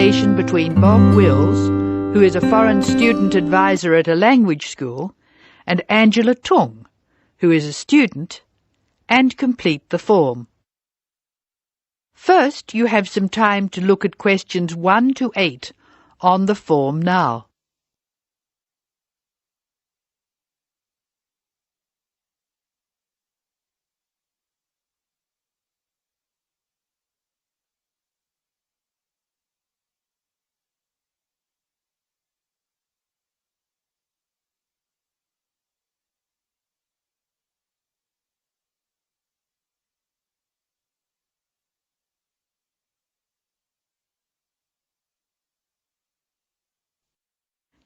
conversation between Bob Wills, who is a foreign student advisor at a language school, and Angela Tung, who is a student, and complete the form. First, you have some time to look at questions 1 to 8 on the form now.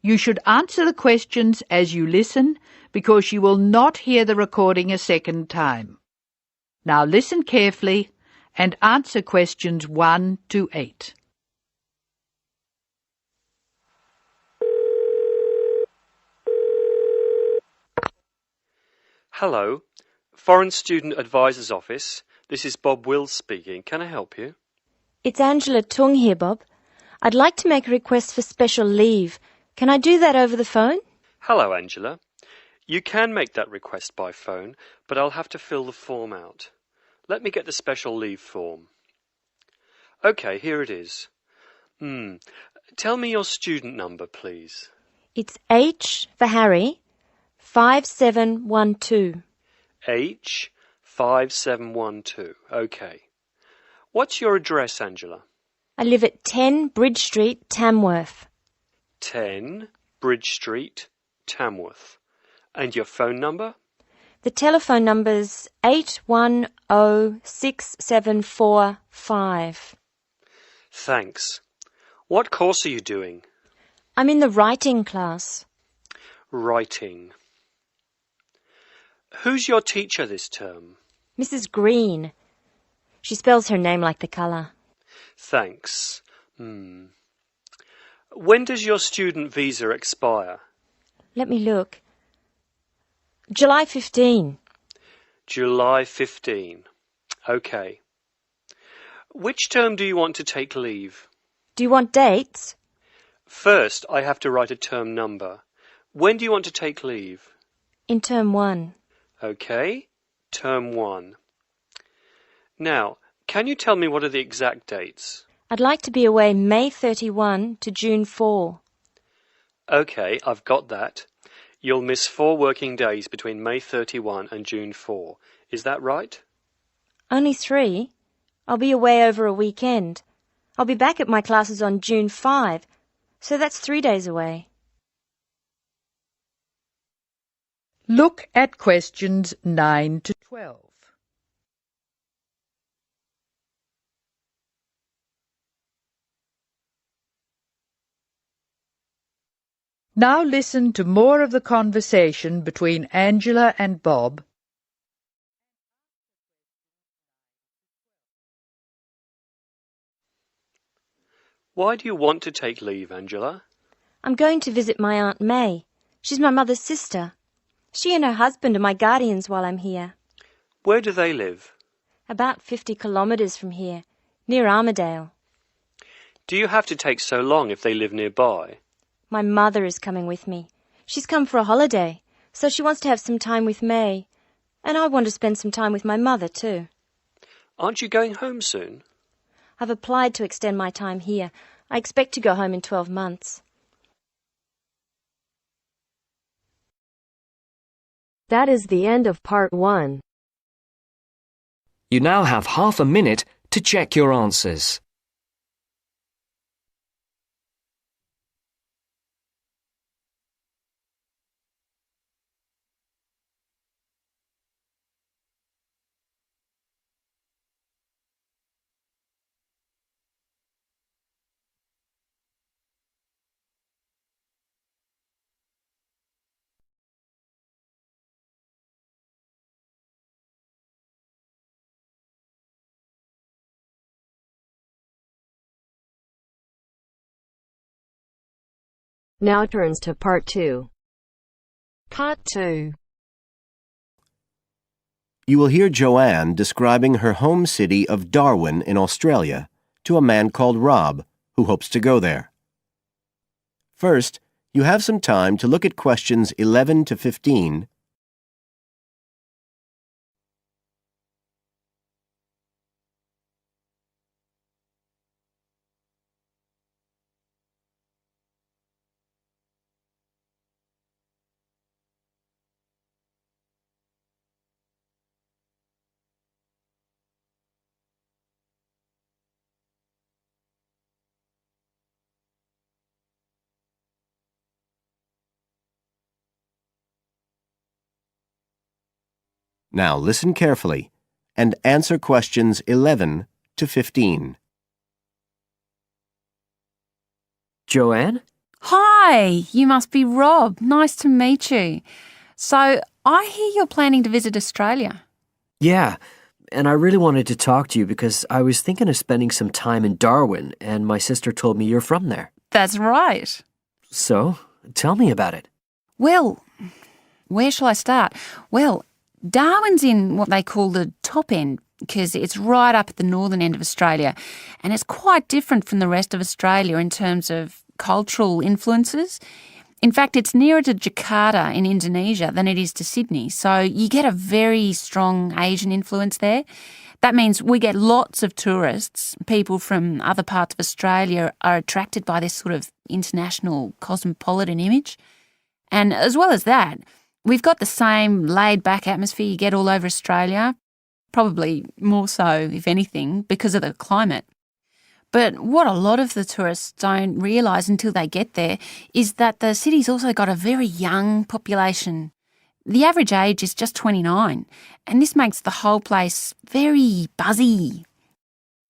You should answer the questions as you listen because you will not hear the recording a second time. Now listen carefully and answer questions 1 to 8. Hello, Foreign Student Advisor's Office. This is Bob Wills speaking. Can I help you? It's Angela Tung here, Bob. I'd like to make a request for special leave. Can I do that over the phone? Hello, Angela. You can make that request by phone, but I'll have to fill the form out. Let me get the special leave form. OK, here it is. Tell me your student number, please. It's H for Harry, 5712. H5712. OK. What's your address, Angela? I live at 10 Bridge Street, Tamworth. 10 Bridge Street, Tamworth. And your phone number? The telephone number's 810675. Thanks. What course are you doing? I'm in the writing class. Writing. Who's your teacher this term? Mrs. Green. She spells her name like the colour. Thanks. When does your student visa expire? Let me look. July 15. July 15. OK. Which term do you want to take leave? Do you want dates? First, I have to write a term number. When do you want to take leave? In term 1. OK. Term 1. Now, can you tell me what are the exact dates? I'd like to be away May 31 to June 4. OK, I've got that. You'll miss 4 working days between May 31 and June 4. Is that right? Only 3? I'll be away over a weekend. I'll be back at my classes on June 5, so that's 3 days away. Look at questions 9 to 12. Now listen to more of the conversation between Angela and Bob. Why do you want to take leave, Angela? I'm going to visit my Aunt May. She's my mother's sister. She and her husband are my guardians while I'm here. Where do they live? About 50 kilometres from here, near Armidale. Do you have to take so long if they live nearby? My mother is coming with me. She's come for a holiday, so she wants to have some time with May. And I want to spend some time with my mother too. Aren't you going home soon? I've applied to extend my time here. I expect to go home in 12 months. That is the end of part 1. You now have half a minute to check your answers. Now turns to part 2. Part 2. You will hear Joanne describing her home city of Darwin in Australia to a man called Rob, who hopes to go there. First, you have some time to look at questions 11 to 15. Now listen carefully and answer questions 11 to 15. Joanne? Hi, you must be Rob. Nice to meet you. So, I hear you're planning to visit Australia. Yeah, and I really wanted to talk to you because I was thinking of spending some time in Darwin, and my sister told me you're from there. That's right. So, tell me about it. Well, where shall I start? Well, Darwin's in what they call the top end because it's right up at the northern end of Australia, and it's quite different from the rest of Australia in terms of cultural influences. In fact, it's nearer to Jakarta in Indonesia than it is to Sydney, so you get a very strong Asian influence there. That means we get lots of tourists. People from other parts of Australia are attracted by this sort of international cosmopolitan image. And as well as that, we've got the same laid-back atmosphere you get all over Australia, probably more so, if anything, because of the climate. But what a lot of the tourists don't realise until they get there is that the city's also got a very young population. The average age is just 29, and this makes the whole place very buzzy.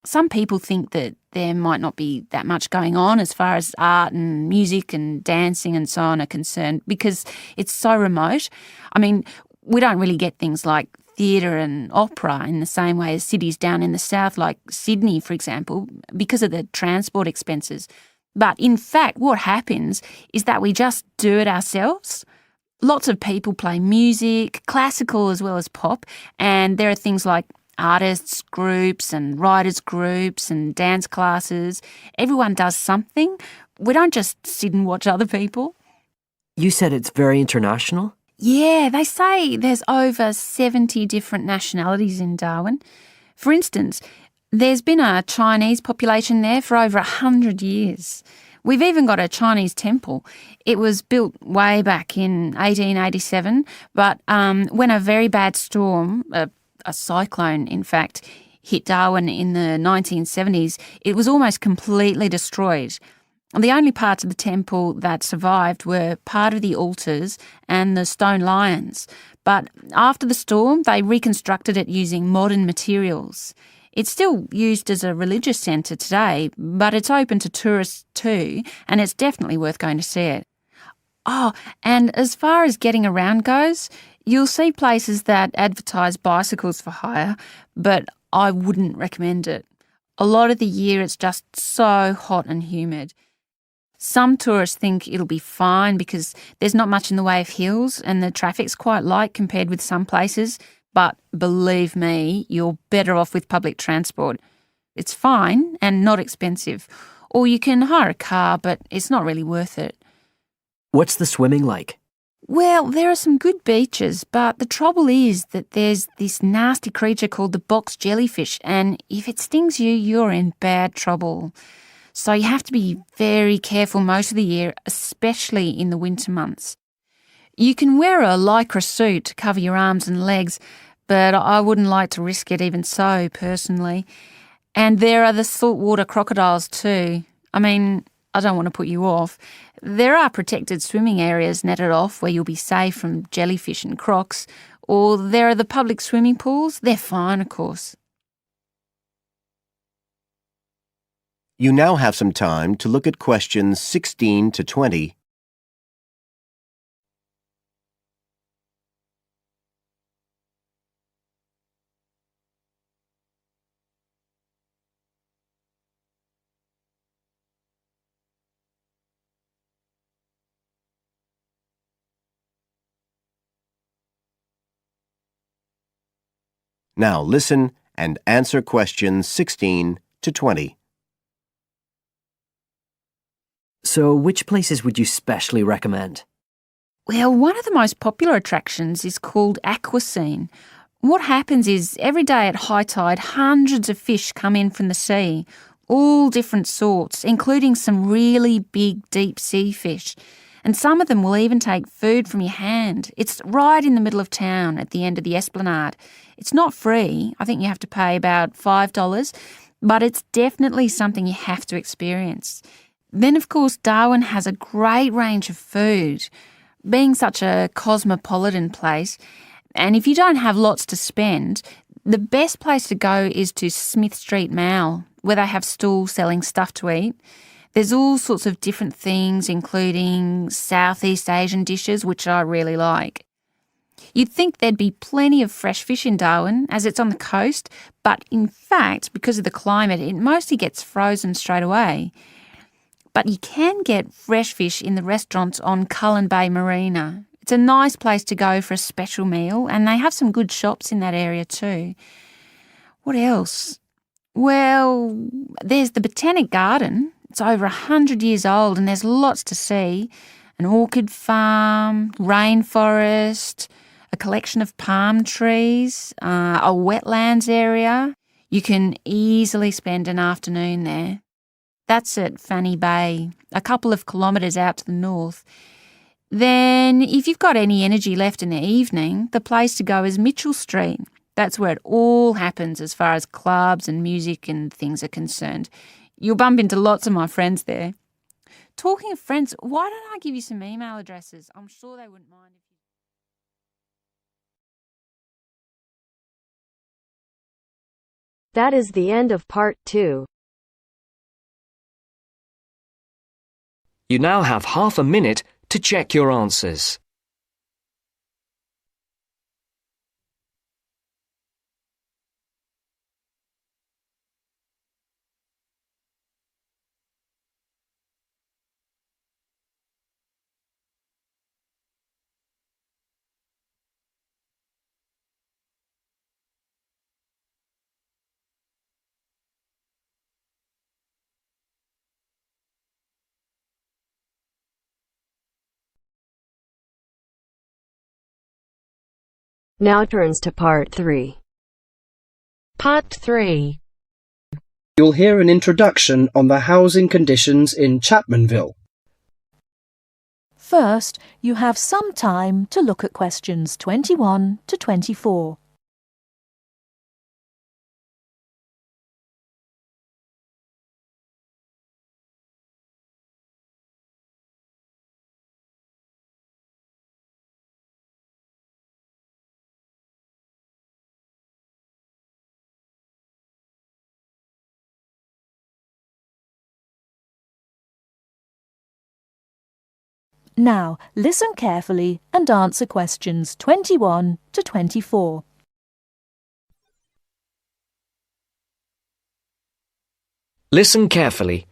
Some people think that there might not be that much going on as far as art and music and dancing and so on are concerned because it's so remote. I mean, we don't really get things like theatre and opera in the same way as cities down in the south like Sydney, for example, because of the transport expenses. But in fact, what happens is that we just do it ourselves. Lots of people play music, classical as well as pop, and there are things like artists groups and writers groups and dance classes. Everyone does something. We don't just sit and watch other people. You said it's very international? Yeah, they say there's over 70 different nationalities in Darwin. For instance, there's been a Chinese population there for over 100 years. We've even got a Chinese temple. It was built way back in 1887, but when a very bad storm, a cyclone, in fact, hit Darwin in the 1970s, it was almost completely destroyed. The only parts of the temple that survived were part of the altars and the stone lions. But after the storm, they reconstructed it using modern materials. It's still used as a religious centre today, but it's open to tourists too, and it's definitely worth going to see it. Oh, and as far as getting around goes, you'll see places that advertise bicycles for hire, but I wouldn't recommend it. A lot of the year it's just so hot and humid. Some tourists think it'll be fine because there's not much in the way of hills and the traffic's quite light compared with some places, but believe me, you're better off with public transport. It's fine and not expensive. Or you can hire a car, but it's not really worth it. What's the swimming like? Well, there are some good beaches, but the trouble is that there's this nasty creature called the box jellyfish, and if it stings you, you're in bad trouble. So you have to be very careful most of the year, especially in the winter months. You can wear a lycra suit to cover your arms and legs, but I wouldn't like to risk it even so, personally. And there are the saltwater crocodiles too. I mean, I don't want to put you off. There are protected swimming areas netted off where you'll be safe from jellyfish and crocs, or there are the public swimming pools. They're fine, of course. You now have some time to look at questions 16 to 20. Now listen and answer questions 16 to 20. So which places would you specially recommend? Well, one of the most popular attractions is called Aquascene. What happens is every day at high tide, hundreds of fish come in from the sea, all different sorts, including some really big deep sea fish. And some of them will even take food from your hand. It's right in the middle of town at the end of the esplanade. It's not free. I think you have to pay about $5, but it's definitely something you have to experience. Then, of course, Darwin has a great range of food. Being such a cosmopolitan place, and if you don't have lots to spend, the best place to go is to Smith Street Mall, where they have stalls selling stuff to eat. There's all sorts of different things, including Southeast Asian dishes, which I really like. You'd think there'd be plenty of fresh fish in Darwin, as it's on the coast, but in fact, because of the climate, it mostly gets frozen straight away. But you can get fresh fish in the restaurants on Cullen Bay Marina. It's a nice place to go for a special meal, and they have some good shops in that area too. What else? Well, there's the Botanic Garden. It's over 100 years old and there's lots to see. An orchid farm, rainforest, a collection of palm trees, a wetlands area. You can easily spend an afternoon there. That's at Fanny Bay, a couple of kilometres out to the north. Then, if you've got any energy left in the evening, the place to go is Mitchell Street. That's where it all happens as far as clubs and music and things are concerned. You'll bump into lots of my friends there. Talking of friends, why don't I give you some email addresses? I'm sure they wouldn't mind. That is the end of part 2. You now have half a minute to check your answers. Now turns to part 3. Part 3. You'll hear an introduction on the housing conditions in Chapmanville. First, you have some time to look at questions 21 to 24. Now, listen carefully and answer questions 21 to 24. Listen carefully.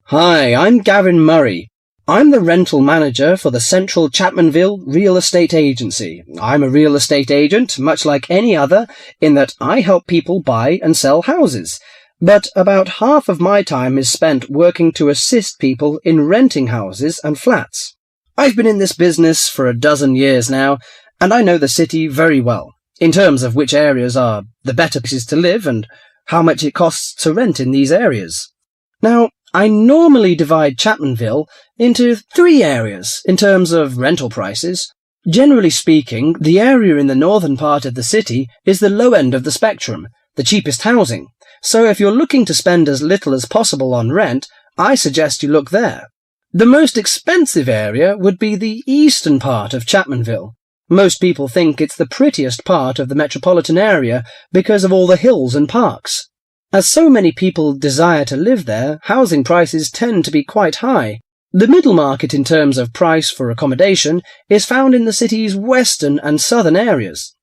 Hi, I'm Gavin Murray. I'm the rental manager for the Central Chapmanville Real Estate Agency. I'm a real estate agent, much like any other, in that I help people buy and sell houses. But about half of my time is spent working to assist people in renting houses and flats. I've been in this business for a dozen years now, and I know the city very well, in terms of which areas are the better places to live and how much it costs to rent in these areas. Now, I normally divide Chapmanville into 3 areas in terms of rental prices. Generally speaking, the area in the northern part of the city is the low end of the spectrum, the cheapest housing. So if you're looking to spend as little as possible on rent, I suggest you look there. The most expensive area would be the eastern part of Chapmanville. Most people think it's the prettiest part of the metropolitan area because of all the hills and parks. As so many people desire to live there, housing prices tend to be quite high. The middle market in terms of price for accommodation is found in the city's western and southern areas.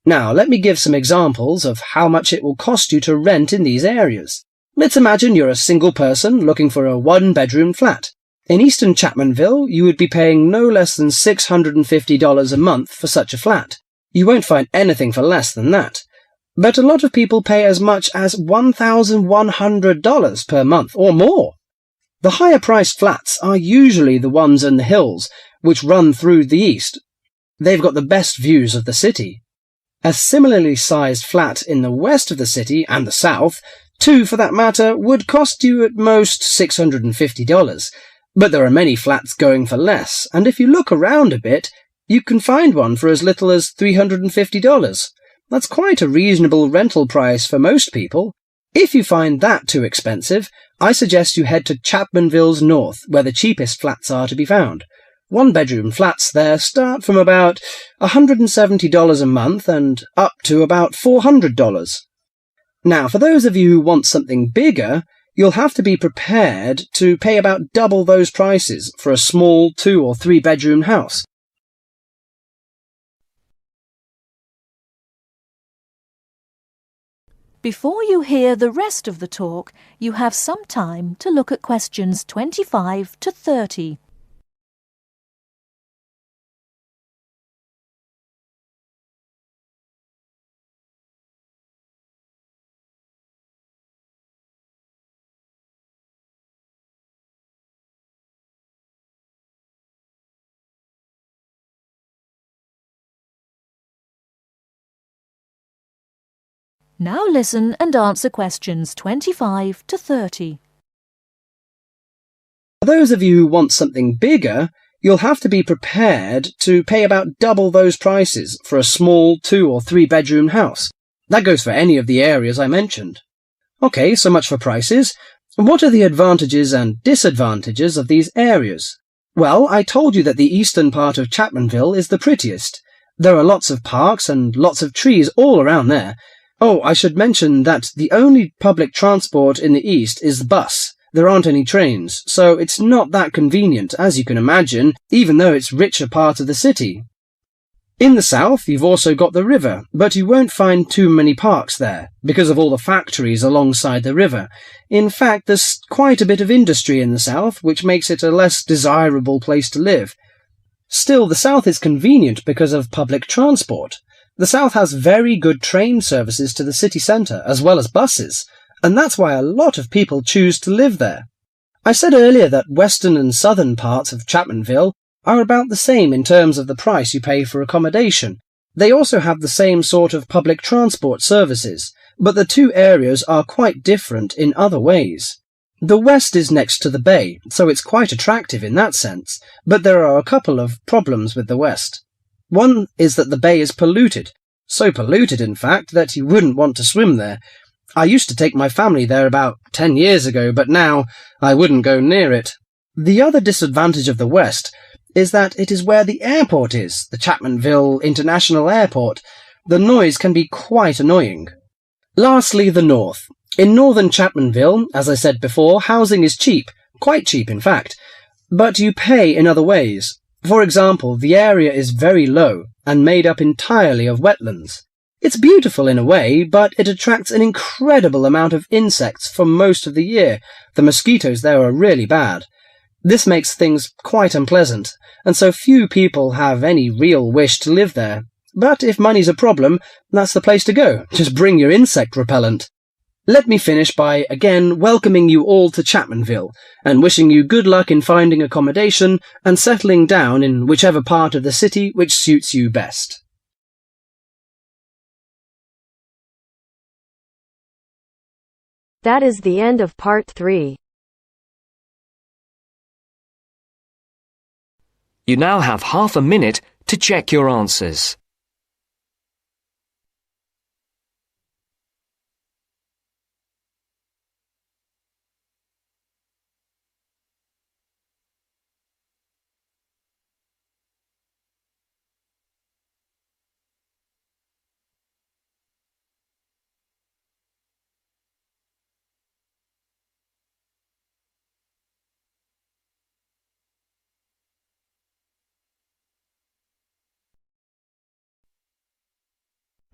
Now, let me give some examples of how much it will cost you to rent in these areas. Let's imagine you're a single person looking for a 1-bedroom flat. In eastern Chapmanville, you would be paying no less than $650 a month for such a flat. You won't find anything for less than that. But a lot of people pay as much as $1,100 per month or more. The higher-priced flats are usually the ones in the hills, which run through the east. They've got the best views of the city. A similarly sized flat in the west of the city and the south, two for that matter, would cost you at most $650. But there are many flats going for less, and if you look around a bit, you can find one for as little as $350. That's quite a reasonable rental price for most people. If you find that too expensive, I suggest you head to Chapmanville's north, where the cheapest flats are to be found. One-bedroom flats there start from about $170 a month and up to about $400. Now, for those of you who want something bigger, you'll have to be prepared to pay about double those prices for a small 2- or 3-bedroom house. Before you hear the rest of the talk, you have some time to look at questions 25 to 30. Now listen and answer questions 25 to 30. For those of you who want something bigger, you'll have to be prepared to pay about double those prices for a small 2- or 3-bedroom house. That goes for any of the areas I mentioned. Okay, so much for prices. What are the advantages and disadvantages of these areas? Well, I told you that the eastern part of Chapmanville is the prettiest. There are lots of parks and lots of trees all around there. Oh, I should mention that the only public transport in the east is the bus. There aren't any trains, so it's not that convenient, as you can imagine, even though it's richer part of the city. In the south, you've also got the river, but you won't find too many parks there, because of all the factories alongside the river. In fact, there's quite a bit of industry in the south, which makes it a less desirable place to live. Still, the south is convenient because of public transport. The south has very good train services to the city centre, as well as buses, and that's why a lot of people choose to live there. I said earlier that western and southern parts of Chapmanville are about the same in terms of the price you pay for accommodation. They also have the same sort of public transport services, but the two areas are quite different in other ways. The west is next to the bay, so it's quite attractive in that sense, but there are a couple of problems with the west. One is that the bay is polluted, so polluted in fact that you wouldn't want to swim there. I used to take my family there about 10 years ago, but now I wouldn't go near it. The other disadvantage of the west is that it is where the airport is, the Chapmanville International Airport. The noise can be quite annoying. Lastly, the north. In northern Chapmanville, as I said before, housing is cheap, quite cheap in fact, but you pay in other ways. For example, the area is very low and made up entirely of wetlands. It's beautiful in a way, but it attracts an incredible amount of insects for most of the year. The mosquitoes there are really bad. This makes things quite unpleasant, and so few people have any real wish to live there. But if money's a problem, that's the place to go. Just bring your insect repellent. Let me finish by again welcoming you all to Chapmanville and wishing you good luck in finding accommodation and settling down in whichever part of the city which suits you best. That is the end of part 3. You now have half a minute to check your answers.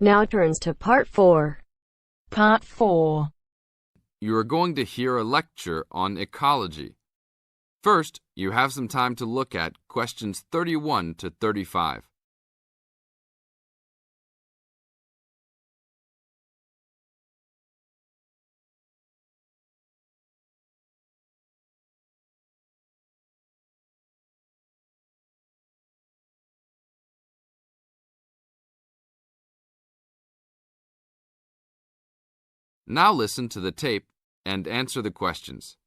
Now turns to part 4. Part 4. You are going to hear a lecture on ecology. First, you have some time to look at questions 31 to 35. Now listen to the tape and answer the questions.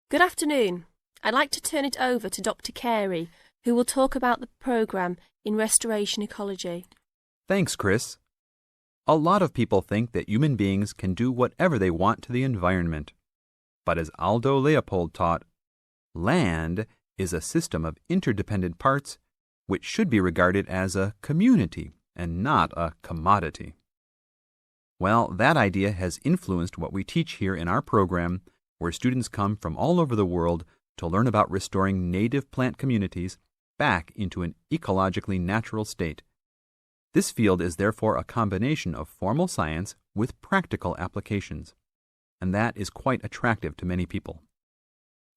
Good afternoon. I'd like to turn it over to Dr. Carey, who will talk about the programme in restoration ecology. Thanks, Chris. A lot of people think that human beings can do whatever they want to the environment. But as Aldo Leopold taught, land is a system of interdependent parts which should be regarded as a community and not a commodity. Well, that idea has influenced what we teach here in our program, where students come from all over the world to learn about restoring native plant communities back into an ecologically natural state. This field is therefore a combination of formal science with practical applications, and that is quite attractive to many people.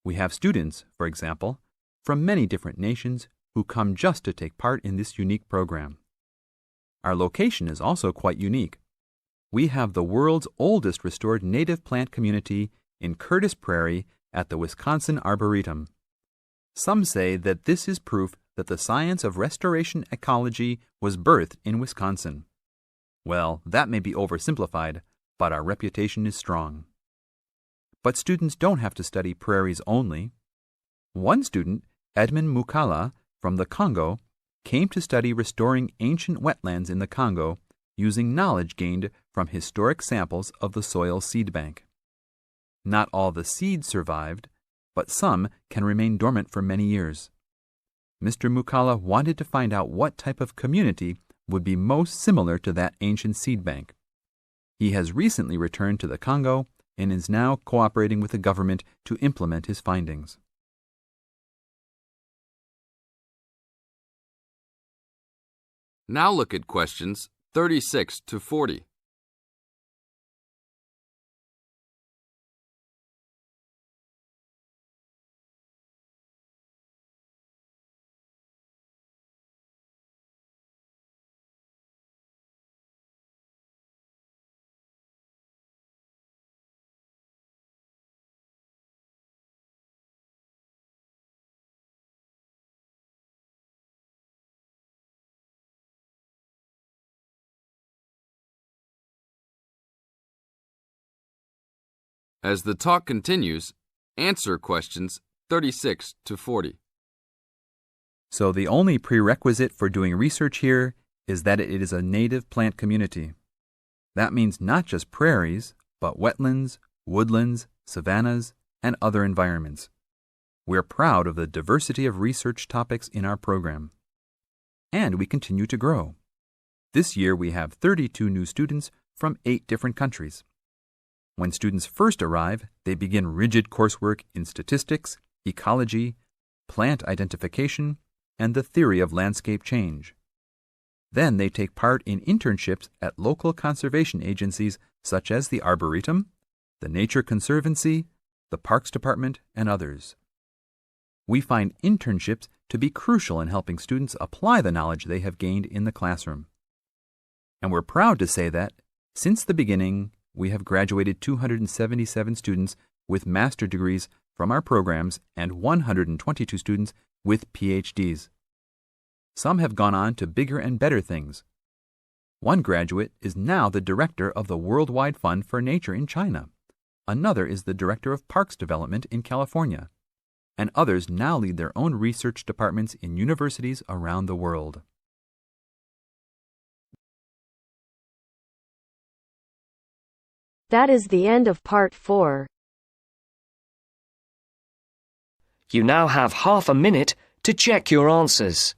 We have students, for example, from many different nations who come just to take part in this unique program. Our location is also quite unique. We have the world's oldest restored native plant community in Curtis Prairie at the Wisconsin Arboretum. Some say that this is proof that the science of restoration ecology was birthed in Wisconsin. Well, that may be oversimplified, but our reputation is strong. But students don't have to study prairies only. One student, Edmund Mukala from the Congo, came to study restoring ancient wetlands in the Congo using knowledge gained from historic samples of the soil seed bank. Not all the seeds survived, but some can remain dormant for many years. Mr. Mukala wanted to find out what type of community would be most similar to that ancient seed bank. He has recently returned to the Congo and is now cooperating with the government to implement his findings. Now look at questions 36 to 40. As the talk continues, answer questions 36 to 40. So the only prerequisite for doing research here is that it is a native plant community. That means not just prairies, but wetlands, woodlands, savannas, and other environments. We're proud of the diversity of research topics in our program. And we continue to grow. This year we have 32 new students from 8 different countries. When students first arrive, they begin rigid coursework in statistics, ecology, plant identification, and the theory of landscape change. Then they take part in internships at local conservation agencies such as the Arboretum, the Nature Conservancy, the Parks Department, and others. We find internships to be crucial in helping students apply the knowledge they have gained in the classroom. And we're proud to say that, since the beginning, we have graduated 277 students with master degrees from our programs and 122 students with PhDs. Some have gone on to bigger and better things. One graduate is now the director of the Worldwide Fund for Nature in China. Another is the director of Parks Development in California. And others now lead their own research departments in universities around the world. That is the end of part 4. You now have half a minute to check your answers.